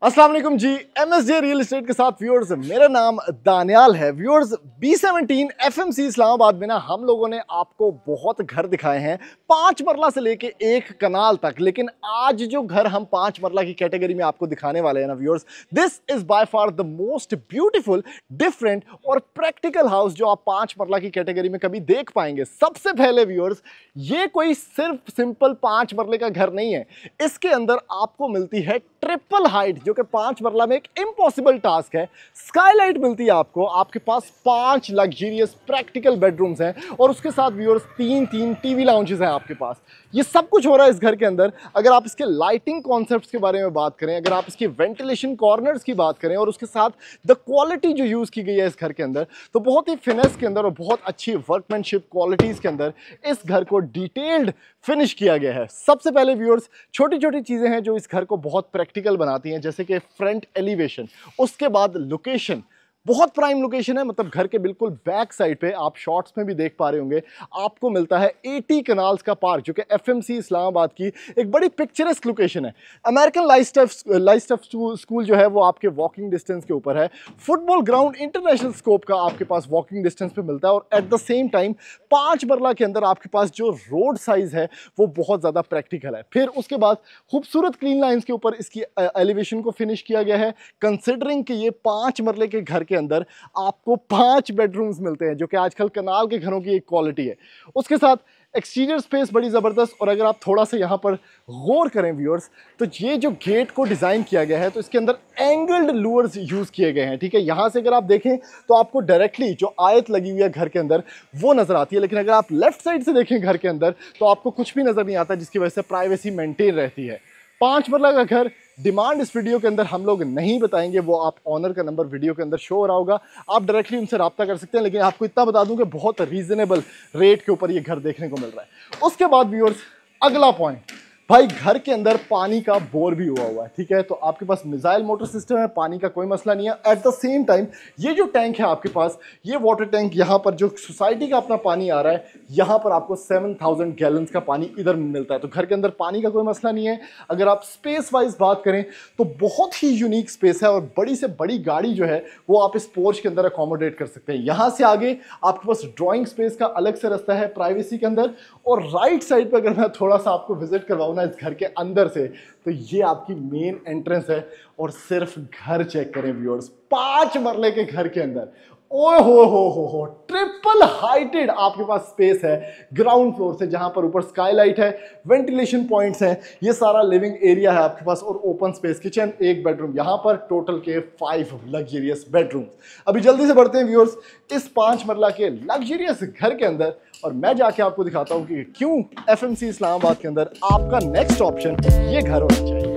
अस्सलाम वालेकुम जी। MSJ real estate के साथ व्यूअर्स, मेरा नाम दानियाल है। व्यूअर्स, B17 FMC इस्लामाबाद में ना हम लोगों ने आपको बहुत घर दिखाए हैं, 5 मरला से लेके 1 कनाल तक। लेकिन आज जो घर हम 5 मरला की कैटेगरी में आपको दिखाने वाले हैं ना viewers, this is by far the most beautiful, different और प्रैक्टिकल हाउस जो आप 5 मरला की कैटेगरी में कभी देख पाएंगे। सबसे पहले व्यूअर्स, ये कोई सिर्फ सिंपल 5 मरले का घर नहीं है, इसके अंदर आपको मिलती है ट्रिपल हाइट, जो कि 5 मरला में एक इम्पॉसिबल टास्क है। स्काईलाइट मिलती है आपको, आपके पास 5 लग्जरियस प्रैक्टिकल बेडरूम्स हैं और उसके साथ व्यूअर्स 3 टीवी लाउंजेस हैं आपके पास। ये सब कुछ हो रहा है इस घर के अंदर। अगर आप इसके लाइटिंग कॉन्सेप्ट्स के बारे में बात करें, अगर आप इसकी वेंटिलेशन कॉर्नर्स की बात करें और उसके साथ द क्वालिटी जो यूज़ की गई है इस घर के अंदर, तो बहुत ही फिनेस के अंदर और बहुत अच्छी वर्कमैनशिप क्वालिटीज़ के अंदर इस घर को डिटेल्ड फिनिश किया गया है। सबसे पहले व्यूअर्स, छोटी छोटी चीज़ें हैं जो इस घर को बहुत प्रैक्टिकल बनाती हैं, जैसे कि फ्रंट एलिवेशन, उसके बाद लोकेशन, बहुत प्राइम लोकेशन है। मतलब घर के बिल्कुल बैक साइड पे, आप शॉर्ट्स में भी देख पा रहे होंगे, आपको मिलता है 80 कनाल्स का पार्क, जो कि FMC इस्लामाबाद की एक बड़ी पिक्चरस्क लोकेशन है। अमेरिकन लाइफ स्कूल जो है वो आपके वॉकिंग डिस्टेंस के ऊपर है। फुटबॉल ग्राउंड इंटरनेशनल स्कोप का आपके पास वॉकिंग डिस्टेंस पे मिलता है और एट द सेम टाइम 5 मरला के अंदर आपके पास जो रोड साइज है वो बहुत ज़्यादा प्रैक्टिकल है। फिर उसके बाद खूबसूरत क्लीन लाइन्स के ऊपर इसकी एलिवेशन को फिनिश किया गया है। कंसिडरिंग कि ये 5 मरले के घर के अंदर आपको 5 बेडरूम्स मिलते हैं, जो कि आजकल कनाल के घरों की एक क्वालिटी है। उसके साथ एक्सटीरियर स्पेस बड़ी ज़बरदस्त। और अगर आप थोड़ा सा यहाँ पर गौर करें व्यूअर्स, तो ये जो गेट को डिज़ाइन किया गया है, तो इसके अंदर एंगल्ड लूअर्स यूज़ किए गए हैं। ठीक है, यहाँ से अगर आप देखें तो आपको डायरेक्टली जो आयत लगी हुई है घर के अंदर वो नज़र आती है, लेकिन अगर आप लेफ्ट साइड से देखें घर के अंदर तो आपको कुछ भी नज़र नहीं आता, जिसकी वजह से प्राइवेसी मेंटेन रहती है। 5 मरला का घर, डिमांड इस वीडियो के अंदर हम लोग नहीं बताएंगे, वो आप ऑनर का नंबर वीडियो के अंदर शो हो रहा होगा, आप डायरेक्टली उनसे रब्ता कर सकते हैं। लेकिन आपको इतना बता दूं कि बहुत रीजनेबल रेट के ऊपर ये घर देखने को मिल रहा है। उसके बाद व्यूअर्स, अगला पॉइंट, भाई घर के अंदर पानी का बोर भी हुआ है। ठीक है, तो आपके पास मिसाइल मोटर सिस्टम है, पानी का कोई मसला नहीं है। एट द सेम टाइम ये जो टैंक है आपके पास, ये वाटर टैंक, यहाँ पर जो सोसाइटी का अपना पानी आ रहा है, यहाँ पर आपको 7000 गैलन्स का पानी इधर मिलता है। तो घर के अंदर पानी का कोई मसला नहीं है। अगर आप स्पेस वाइज बात करें तो बहुत ही यूनिक स्पेस है और बड़ी से बड़ी गाड़ी जो है वो आप इस पोर्च के अंदर अकोमोडेट कर सकते हैं। यहाँ से आगे आपके पास ड्राइंग स्पेस का अलग से रास्ता है प्राइवेसी के अंदर। और राइट साइड पर अगर मैं थोड़ा सा आपको विजिट करवाऊँ ना इस घर के अंदर से, तो ये आपकी मेन एंट्रेंस है। और सिर्फ घर चेक करें व्यूअर्स, 5 मरले के घर के अंदर, ओए हो, ट्रिपल हाइटेड आपके पास स्पेस है ग्राउंड फ्लोर से, जहां पर ऊपर स्काईलाइट है, वेंटिलेशन पॉइंट्स हैं, ये सारा लिविंग एरिया है आपके पास और ओपन स्पेस किचन, 1 बेडरूम, यहां पर टोटल के 5 लग्जरियस बेडरूम्स। अभी जल्दी से बढ़ते हैं व्यूअर्स इस 5 मरला के लग्जरियस घर के अंदर, और मैं जाके आपको दिखाता हूं कि क्यों FMC इस्लामाबाद के अंदर आपका नेक्स्ट ऑप्शन ये घर होना चाहिए।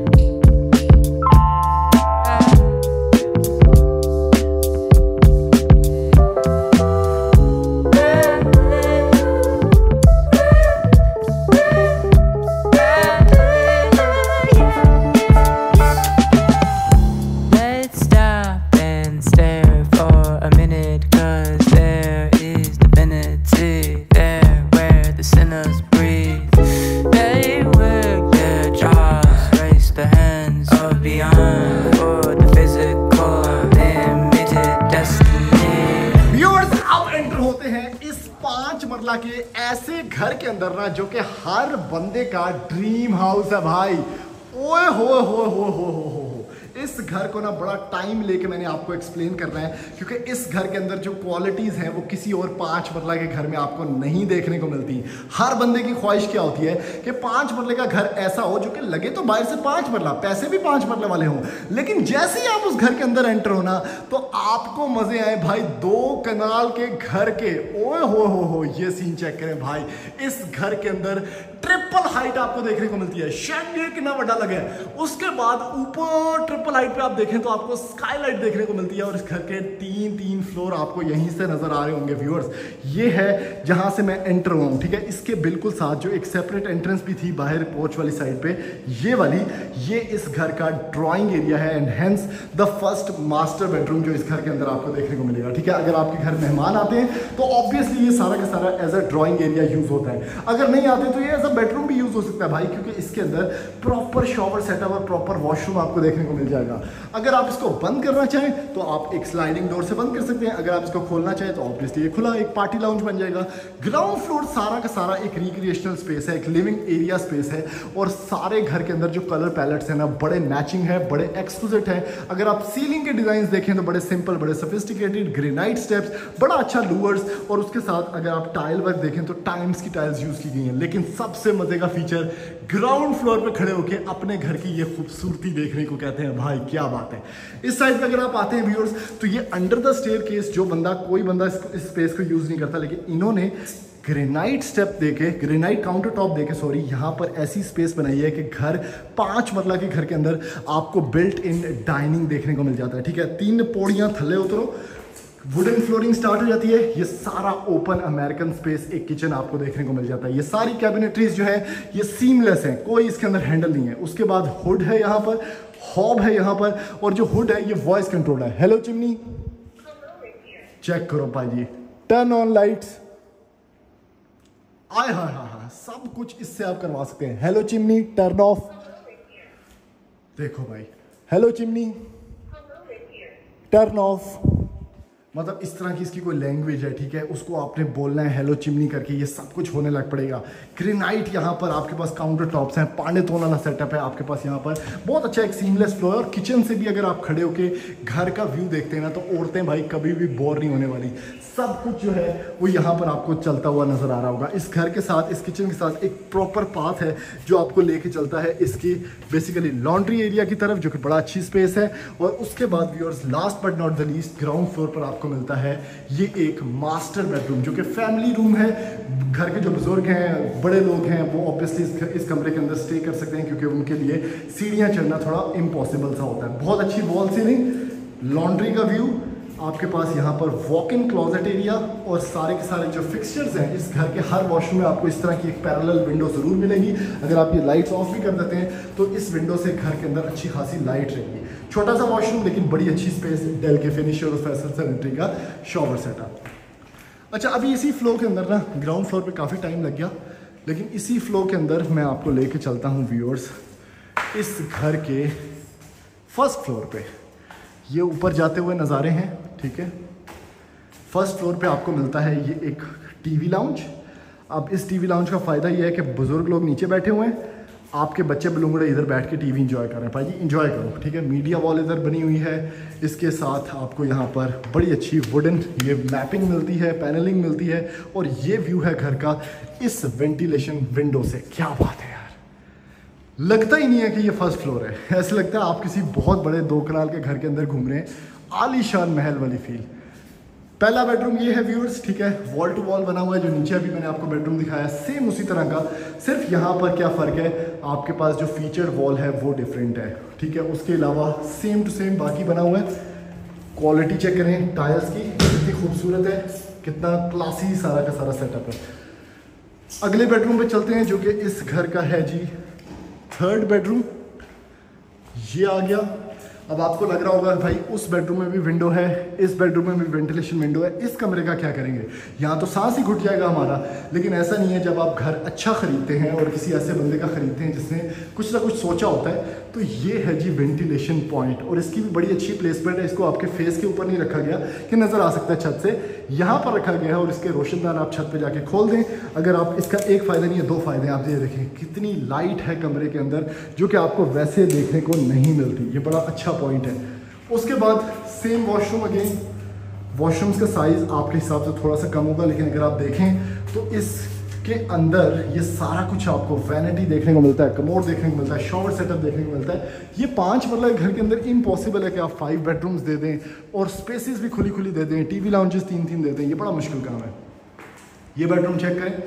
के ऐसे घर के अंदर ना, जो कि हर बंदे का ड्रीम हाउस है भाई। ओए हो, इस घर को ना बड़ा टाइम लेके मैंने आपको एक्सप्लेन करना है, क्योंकि इस घर के अंदर जो क्वालिटीज़ हैं वो किसी और 5 मरला के घर में आपको नहीं देखने को मिलती। हर बंदे की ख्वाहिश क्या होती है कि 5 मरले का घर ऐसा हो जो कि लगे तो बाहर से 5 मरला, पैसे भी 5 मरले वाले हों, लेकिन जैसे ही आप उस घर के अंदर एंटर होना तो आपको मजे आए भाई 2 कनाल के घर के। ओए हो, ये सीन चेक करें भाई, इस घर के अंदर ट्रिपल हाइट आपको देखने को मिलती है। शेड ये कितना बड़ा लगा है। उसके बाद ऊपर ट्रिपल हाइट पे आप देखें तो आपको स्काईलाइट देखने को मिलती है और इस घर के 3 फ्लोर आपको यहीं से नजर आ रहे होंगे व्यूअर्स। ये है जहां से मैं एंटर हुआ हूं। ठीक है, इसके बिल्कुल साथ जो एक सेपरेट एंट्रेंस भी थी बाहर पोर्च वाली साइड पे, ये वाली, ये इस घर का ड्राइंग एरिया है and hence the first master bedroom जो इस घर के अंदर आपको देखने को मिलेगा। ठीक है, अगर आपके घर मेहमान आते हैं तो ऑब्वियसली ये सारा का सारा as a drawing area use होता है। अगर नहीं आते तो ये एज अ बेडरूम भी यूज हो सकता है भाई, क्योंकि इसके अंदर प्रॉपर शॉवर सेटअप और प्रॉपर वॉशरूम आपको देखने को मिल जाएगा। अगर आप इसको बंद करना चाहें तो आप एक स्लाइडिंग डोर से बंद कर सकते हैं, अगर आप इसको खोलना चाहें तो ऑब्वियसली ये खुला एक पार्टी लाउंज बन जाएगा। ग्राउंड फ्लोर सारा का सारा एक रिक्रिएशनल स्पेस है, एक लिविंग एरिया स्पेस है, और सारे घर के अंदर जो कलर पैलेट्स हैं ना बड़े मैचिंग है, बड़े एक्सक्लूसिव है। अगर आप सीलिंग के डिजाइन देखें तो बड़े सिंपल, बड़े सोफिस्टिकेटेड, ग्रेनाइट स्टेप्स, बड़ा अच्छा लूवर्स, और उसके साथ अगर आप टाइल वर्क देखें तो टाइम्स की टाइल्स यूज की गई हैं। लेकिन सबसे मजे का फीचर, ग्राउंड फ्लोर पे खड़े होकर अपने घर की ये खूबसूरती देखने को कहते हैं भाई, क्या बात है। इस साइड पे अगर आप आते हैं व्यूअर्स तो ये अंडर द स्टेयरकेस, जो कोई बंदा इस स्पेस को यूज नहीं करता, लेकिन इन्होंने ग्रेनाइट स्टेप देके, ग्रेनाइट काउंटर टॉप देके सॉरी, यहाँ पर ऐसी स्पेस बनाई है कि घर 5 मरला के घर के अंदर आपको बिल्ट इन डाइनिंग देखने को मिल जाता है। ठीक है, 3 पौड़ियाँ थल्ले उतरो, वुडन फ्लोरिंग स्टार्ट हो जाती है, ये सारा ओपन अमेरिकन स्पेस, एक किचन आपको देखने को मिल जाता है। ये सारी कैबिनेटरीज जो है ये सीमलेस है, कोई इसके अंदर हैंडल नहीं है। उसके बाद हुड है यहाँ पर, हॉब है यहाँ पर, और जो हुड है ये वॉइस कंट्रोल है। हेलो चिमनी, चेक करो भाई जी, टर्न ऑन लाइट्स, आय हाय हाय, सब कुछ इससे आप करवा सकते हैं। हेलो चिमनी, टर्न ऑफ, देखो भाई, हेलो चिमनी, टर्न ऑफ, मतलब इस तरह की इसकी कोई लैंग्वेज है। ठीक है, उसको आपने बोलना है हेलो चिमनी करके, ये सब कुछ होने लग पड़ेगा। ग्रेनाइट यहाँ पर आपके पास काउंटर टॉप्स हैं, पाने तोन वाला सेटअप है आपके पास यहाँ पर, बहुत अच्छा एक सीमलेस फ्लो है। और किचन से भी अगर आप खड़े होके घर का व्यू देखते हैं ना तो औरतें भाई कभी भी बोर नहीं होने वाली। सब कुछ जो है वो यहाँ पर आपको चलता हुआ नजर आ रहा होगा। इस घर के साथ, इस किचन के साथ एक प्रॉपर पाथ है जो आपको लेके चलता है इसकी बेसिकली लॉन्ड्री एरिया की तरफ, जो कि बड़ा अच्छी स्पेस है। और उसके बाद viewers, last but not the least, ground floor पर आपको मिलता है ये एक मास्टर बेडरूम, जो कि फैमिली रूम है। घर के जो बुजुर्ग हैं, बड़े लोग हैं, वो ऑब्वियसली इस कमरे के अंदर स्टे कर सकते हैं, क्योंकि उनके लिए सीढ़ियां चढ़ना थोड़ा इम्पॉसिबल सा होता है। बहुत अच्छी वॉल सीलिंग, लॉन्ड्री का व्यू आपके पास, यहाँ पर वॉक इन क्लोजेट एरिया, और सारे के सारे जो फिक्सचर्स हैं इस घर के हर वॉशरूम में आपको इस तरह की एक पैरेलल विंडो ज़रूर मिलेगी। अगर आप ये लाइट्स ऑफ भी कर देते हैं तो इस विंडो से घर के अंदर अच्छी खासी लाइट रहेगी। छोटा सा वॉशरूम लेकिन बड़ी अच्छी स्पेस, डेल के फिनिश और फैसल सैनिटरी का शॉवर सेटअप। अच्छा, अभी इसी फ्लो के अंदर ना, ग्राउंड फ्लोर पे काफ़ी टाइम लग गया, लेकिन इसी फ्लो के अंदर मैं आपको लेके चलता हूँ व्यूअर्स इस घर के फर्स्ट फ्लोर पे। ये ऊपर जाते हुए नज़ारे हैं। ठीक है, फर्स्ट फ्लोर पे आपको मिलता है ये एक टीवी लाउंज। अब इस टीवी लाउंज का फ़ायदा ये है कि बुजुर्ग लोग नीचे बैठे हुए हैं, आपके बच्चे बलूंगड़े इधर बैठ के टीवी एंजॉय कर रहे हैं। भाई जी एंजॉय करो। ठीक है, मीडिया वॉल इधर बनी हुई है, इसके साथ आपको यहाँ पर बड़ी अच्छी वुडन ये मैपिंग मिलती है, पैनलिंग मिलती है, और ये व्यू है घर का इस वेंटिलेशन विंडो से। क्या बात है यार, लगता ही नहीं है कि ये फर्स्ट फ्लोर है, ऐसे लगता है आप किसी बहुत बड़े 2 कनाल के घर के अंदर घूम रहे हैं, आलीशान महल वाली फील। पहला बेडरूम ये है व्यूअर्स। ठीक है, वॉल टू वॉल बना हुआ है, जो नीचे अभी मैंने आपको बेडरूम दिखाया सेम उसी तरह का, सिर्फ यहाँ पर क्या फ़र्क है, आपके पास जो फीचर्ड वॉल है वो डिफरेंट है। ठीक है, उसके अलावा सेम टू सेम बाकी बना हुआ है। क्वालिटी चेक करें टाइल्स की, कितनी खूबसूरत है, कितना क्लासी सारा का सारा सेटअप है। अगले बेडरूम पे चलते हैं, जो कि इस घर का है जी थर्ड बेडरूम। ये आ गया। अब आपको लग रहा होगा भाई उस बेडरूम में भी विंडो है, इस बेडरूम में भी वेंटिलेशन विंडो है, इस कमरे का क्या करेंगे, यहाँ तो सांस ही घुट जाएगा हमारा। लेकिन ऐसा नहीं है, जब आप घर अच्छा ख़रीदते हैं और किसी ऐसे बंदे का ख़रीदते हैं जिसने कुछ ना कुछ सोचा होता है, तो ये है जी वेंटिलेशन पॉइंट। और इसकी भी बड़ी अच्छी प्लेसमेंट है, इसको आपके फेस के ऊपर नहीं रखा गया कि नज़र आ सकता है छत से, यहाँ पर रखा गया है। और इसके रोशनदान आप छत पे जाके खोल दें। अगर आप, इसका एक फ़ायदा नहीं है, 2 फ़ायदे आप ये देखें, कितनी लाइट है कमरे के अंदर, जो कि आपको वैसे देखने को नहीं मिलती। ये बड़ा अच्छा पॉइंट है। उसके बाद सेम वॉशरूम, अगेन वॉशरूम्स का साइज़ आपके हिसाब से थोड़ा सा कम होगा, लेकिन अगर आप देखें तो इसके अंदर ये सारा कुछ आपको वैनिटी देखने को मिलता है, कमोड देखने को मिलता है, शॉवर सेटअप देखने को मिलता है। ये 5 मतलब घर के अंदर इम्पॉसिबल है कि आप 5 बेडरूम्स दे दें और स्पेसेस भी खुली खुली दे दें, टीवी लाउंजेस 3-3 दे दें, ये बड़ा मुश्किल काम है। ये बेडरूम चेक करें,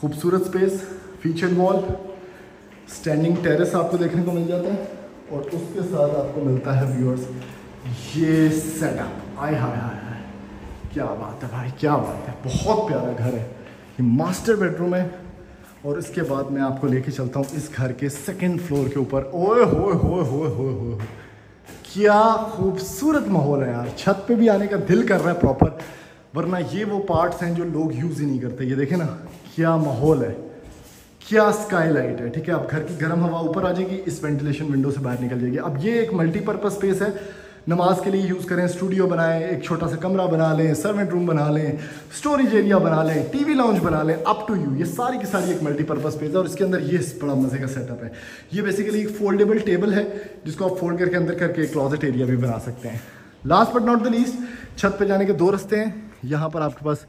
खूबसूरत space, featured wall, standing terrace आपको देखने को मिल जाता है। और उसके साथ आपको मिलता है व्यूअर्स ये सेटअप। आय हाय हाय हाय, क्या बात है भाई, क्या बात है, बहुत प्यारा घर है। ये मास्टर बेडरूम है। और इसके बाद मैं आपको लेके चलता हूँ इस घर के 2nd फ्लोर के ऊपर। ओए होए होए होए होए होए, क्या खूबसूरत माहौल है यार, छत पे भी आने का दिल कर रहा है प्रॉपर, वरना ये वो पार्ट्स हैं जो लोग यूज़ ही नहीं करते। ये देखें ना क्या माहौल है, क्या स्काईलाइट है, ठीक है। अब घर की गर्म हवा ऊपर आ जाएगी, इस वेंटिलेशन विंडो से बाहर निकल जाएगी। अब ये एक मल्टीपर्पज स्पेस है, नमाज के लिए यूज़ करें, स्टूडियो बनाएं, एक छोटा सा कमरा बना लें, सर्वेंट रूम बना लें, स्टोरेज एरिया बना लें, टीवी लाउंज बना लें, अप टू यू। ये सारी की सारी एक मल्टीपर्पज स्पेस है और इसके अंदर ये बड़ा मजे का सेटअप है। ये बेसिकली एक फोल्डेबल टेबल है जिसको आप फोल्ड करके अंदर करके एक क्लॉजेट एरिया भी बना सकते हैं। Last but not the least, छत पे जाने के 2 रास्ते हैं। यहाँ पर आपके पास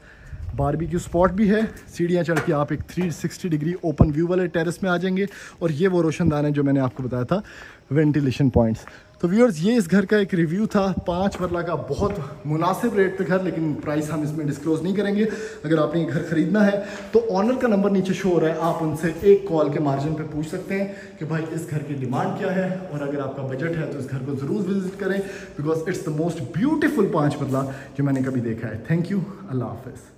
बारबेक्यू स्पॉट भी है, सीढ़ियाँ चढ़ के आप एक 360 डिग्री ओपन व्यू वाले टेरेस में आ जाएंगे। और ये वो रोशनदान है जो मैंने आपको बताया था, वेंटिलेशन पॉइंट्स। तो व्यूअर्स, ये इस घर का एक रिव्यू था। 5 मरला का बहुत मुनासिब रेट पे घर, लेकिन प्राइस हम इसमें डिस्क्लोज नहीं करेंगे। अगर आपने ये घर खरीदना है तो ऑनर का नंबर नीचे शो हो रहा है, आप उनसे एक कॉल के मार्जिन पे पूछ सकते हैं कि भाई इस घर की डिमांड क्या है। और अगर आपका बजट है तो इस घर को ज़रूर विजिट करें, because it's the most beautiful 5 मरला जो मैंने कभी देखा है। थैंक यू, अल्लाह हाफिज़।